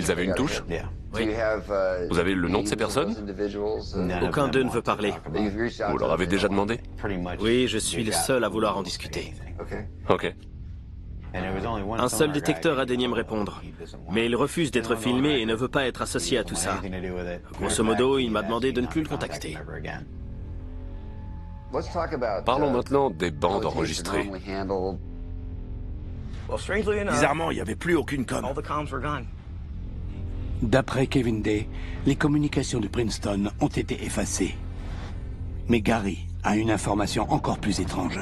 Ils avaient une touche? Oui. Vous avez le nom de ces personnes? Aucun d'eux ne veut parler. Vous leur avez déjà demandé? Oui, je suis le seul à vouloir en discuter. Ok. Un seul détecteur a daigné me répondre. Mais il refuse d'être filmé et ne veut pas être associé à tout ça. Grosso modo, il m'a demandé de ne plus le contacter. Parlons maintenant des bandes enregistrées. Bizarrement, il n'y avait plus aucune com. D'après Kevin Day, les communications de Princeton ont été effacées. Mais Gary a une information encore plus étrange.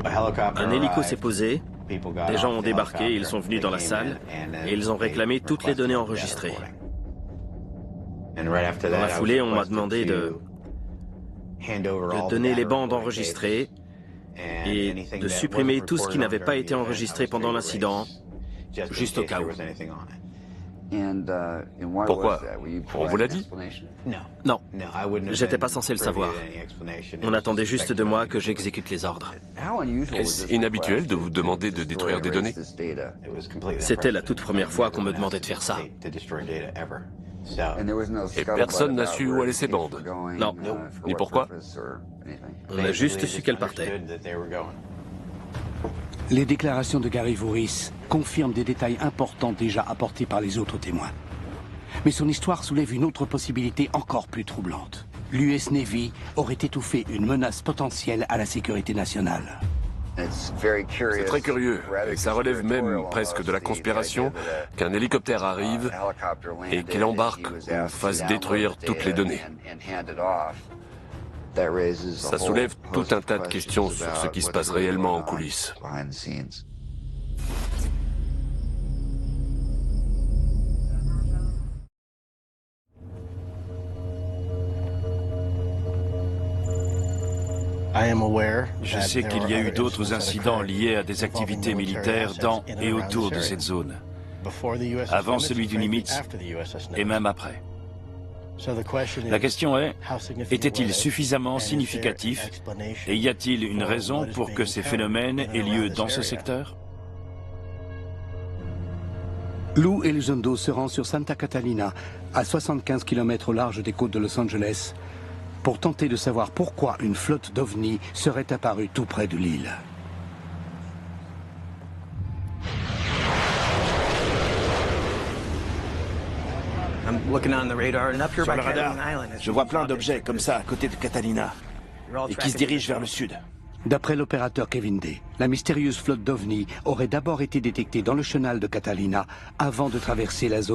Un hélico s'est posé, des gens ont débarqué, ils sont venus dans la salle et ils ont réclamé toutes les données enregistrées. Dans la foulée, on m'a demandé de donner les bandes enregistrées et de supprimer tout ce qui n'avait pas été enregistré pendant l'incident, juste au cas où. Pourquoi? On vous l'a dit? Non, j'étais pas censé le savoir. On attendait juste de moi que j'exécute les ordres. Est-ce inhabituel de vous demander de détruire des données? C'était la toute première fois qu'on me demandait de faire ça. Et personne n'a su où allaient ces bandes? Non. Ni pourquoi? On a juste su qu'elles partaient. Les déclarations de Gary Voorhis confirment des détails importants déjà apportés par les autres témoins. Mais son histoire soulève une autre possibilité encore plus troublante. L'US Navy aurait étouffé une menace potentielle à la sécurité nationale. C'est très curieux, et ça relève même presque de la conspiration qu'un hélicoptère arrive et qu'il embarque ou fasse détruire toutes les données. Ça soulève tout un tas de questions sur ce qui se passe réellement en coulisses. Je sais qu'il y a eu d'autres incidents liés à des activités militaires dans et autour de cette zone, avant celui du Nimitz et même après. La question est, était-il suffisamment significatif et y a-t-il une raison pour que ces phénomènes aient lieu dans ce secteur? Lou Elizondo se rend sur Santa Catalina, à 75 km au large des côtes de Los Angeles, pour tenter de savoir pourquoi une flotte d'ovnis serait apparue tout près de l'île. Sur le radar, je vois plein d'objets comme ça à côté de Catalina et qui se dirigent vers le sud. D'après l'opérateur Kevin Day, la mystérieuse flotte d'ovnis aurait d'abord été détectée dans le chenal de Catalina avant de traverser la zone